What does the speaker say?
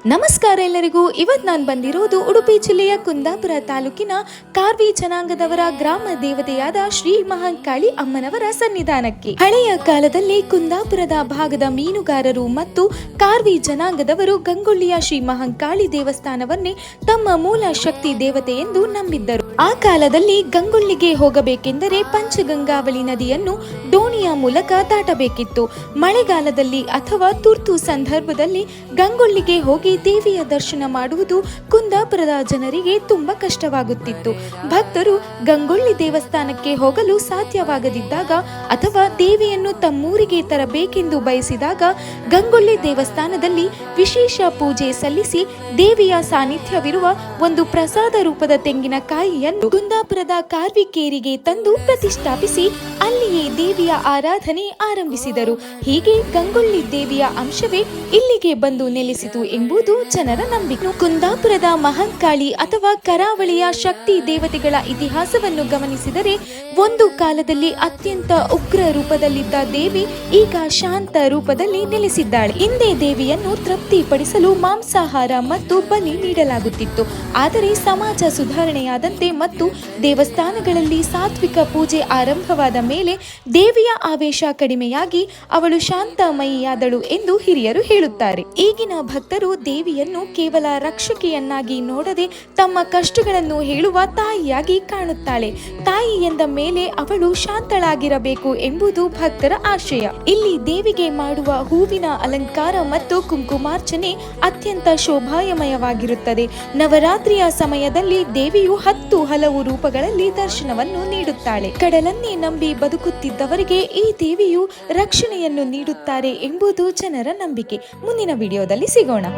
ನಮಸ್ಕಾರ ಎಲ್ಲರಿಗೂ. ಇವತ್ತು ನಾನು ಬಂದಿರೋದು ಉಡುಪಿ ಜಿಲ್ಲೆಯ ಕುಂದಾಪುರ ತಾಲೂಕಿನ ಕಾರ್ವಿ ಜನಾಂಗದವರ ಗ್ರಾಮ ದೇವತೆಯಾದ ಶ್ರೀ ಮಹಾಂಕಾಳಿ ಅಮ್ಮನವರ ಸನ್ನಿಧಾನಕ್ಕೆ. ಹಳೆಯ ಕಾಲದಲ್ಲಿ ಕುಂದಾಪುರದ ಭಾಗದ ಮೀನುಗಾರರು ಮತ್ತು ಕಾರ್ವಿ ಜನಾಂಗದವರು ಗಂಗೊಳ್ಳಿಯ ಶ್ರೀ ಮಹಾಂಕಾಳಿ ದೇವಸ್ಥಾನವನ್ನೇ ತಮ್ಮ ಮೂಲ ಶಕ್ತಿ ದೇವತೆ ಎಂದು ನಂಬಿದ್ದರು. ಆ ಕಾಲದಲ್ಲಿ ಗಂಗೊಳ್ಳಿಗೆ ಹೋಗಬೇಕೆಂದರೆ ಪಂಚಗಂಗಾವಳಿ ನದಿಯನ್ನು ದೋಣಿಯ ಮೂಲಕ ದಾಟಬೇಕಿತ್ತು. ಮಳೆಗಾಲದಲ್ಲಿ ಅಥವಾ ತುರ್ತು ಸಂದರ್ಭದಲ್ಲಿ ಗಂಗೊಳ್ಳಿಗೆ ಹೋಗಿ ದೇವಿಯ ದರ್ಶನ ಮಾಡುವುದು ಕುಂದಾಪುರದ ಜನರಿಗೆ ತುಂಬಾ ಕಷ್ಟವಾಗುತ್ತಿತ್ತು. ಭಕ್ತರು ಗಂಗೊಳ್ಳಿ ದೇವಸ್ಥಾನಕ್ಕೆ ಹೋಗಲು ಸಾಧ್ಯವಾಗದಿದ್ದಾಗ ಅಥವಾ ದೇವಿಯನ್ನು ತಮ್ಮೂರಿಗೆ ತರಬೇಕೆಂದು ಬಯಸಿದಾಗ ಗಂಗೊಳ್ಳಿ ದೇವಸ್ಥಾನದಲ್ಲಿ ವಿಶೇಷ ಪೂಜೆ ಸಲ್ಲಿಸಿ ದೇವಿಯ ಸಾನ್ನಿಧ್ಯವಿರುವ ಒಂದು ಪ್ರಸಾದ ರೂಪದ ತೆಂಗಿನಕಾಯಿಯನ್ನು ಕುಂದಾಪುರದ ಕಾರ್ವಿಕೇರಿಗೆ ತಂದು ಪ್ರತಿಷ್ಠಾಪಿಸಿ ಅಲ್ಲಿಯೇ ದೇವಿಯ ಆರಾಧನೆ ಆರಂಭಿಸಿದರು. ಹೀಗೆ ಗಂಗೊಳ್ಳಿ ದೇವಿಯ ಅಂಶವೇ ಇಲ್ಲಿಗೆ ಬಂದು ನೆಲೆಸಿತು ಎಂಬುದು ಜನರ ನಂಬಿಕೆ. ಕುಂದಾಪುರದ ಮಹಾಂಕಾಳಿ ಅಥವಾ ಕರಾವಳಿಯ ಶಕ್ತಿ ದೇವತೆಗಳ ಇತಿಹಾಸವನ್ನು ಗಮನಿಸಿದರೆ ಒಂದು ಕಾಲದಲ್ಲಿ ಅತ್ಯಂತ ಉಗ್ರ ರೂಪದಲ್ಲಿದ್ದ ದೇವಿ ಈಗ ಶಾಂತ ರೂಪದಲ್ಲಿ ನೆಲೆಸಿದ್ದಾಳೆ. ಹಿಂದೆ ದೇವಿಯನ್ನು ತೃಪ್ತಿಪಡಿಸಲು ಮಾಂಸಾಹಾರ ಮತ್ತು ಬಲಿ ನೀಡಲಾಗುತ್ತಿತ್ತು. ಆದರೆ ಸಮಾಜ ಸುಧಾರಣೆಯಾದಂತೆ ಮತ್ತು ದೇವಸ್ಥಾನಗಳಲ್ಲಿ ಸಾತ್ವಿಕ ಪೂಜೆ ಆರಂಭವಾದ ಮೇಲೆ ದೇವಿಯ ಆವೇಶ ಕಡಿಮೆಯಾಗಿ ಅವಳು ಶಾಂತಮಯಿಯಾದಳು ಎಂದು ಹಿರಿಯರು ಹೇಳುತ್ತಾರೆ. ಈಗಿನ ಭಕ್ತರು ದೇವಿಯನ್ನು ಕೇವಲ ರಕ್ಷಕಿಯನ್ನಾಗಿ ನೋಡದೆ ತಮ್ಮ ಕಷ್ಟಗಳನ್ನು ಹೇಳುವ ತಾಯಿಯಾಗಿ ಕಾಣುತ್ತಾಳೆ. ತಾಯಿ ಎಂದ ಮೇಲೆ ಅವಳು ಶಾಂತಳಾಗಿರಬೇಕು ಎಂಬುದು ಭಕ್ತರ ಆಶಯ. ಇಲ್ಲಿ ದೇವಿಗೆ ಮಾಡುವ ಹೂವಿನ ಅಲಂಕಾರ ಮತ್ತು ಕುಂಕುಮಾರ್ಚನೆ ಅತ್ಯಂತ ಶೋಭಾಯಮಯವಾಗಿರುತ್ತದೆ. ನವರಾತ್ರಿಯ ಸಮಯದಲ್ಲಿ ದೇವಿಯು 10 ಹಲವು ರೂಪಗಳಲ್ಲಿ ದರ್ಶನವನ್ನು ನೀಡುತ್ತಾಳೆ. ಕಡಲನ್ನೇ ನಂಬಿ ಬದುಕುತ್ತಿದ್ದವರಿಗೆ ಈ ದೇವಿಯು ರಕ್ಷಣೆಯನ್ನು ನೀಡುತ್ತಾರೆ ಎಂಬುದು ಜನರ ನಂಬಿಕೆ. ಮುಂದಿನ ವಿಡಿಯೋದಲ್ಲಿ ಸಿಗೋಣ.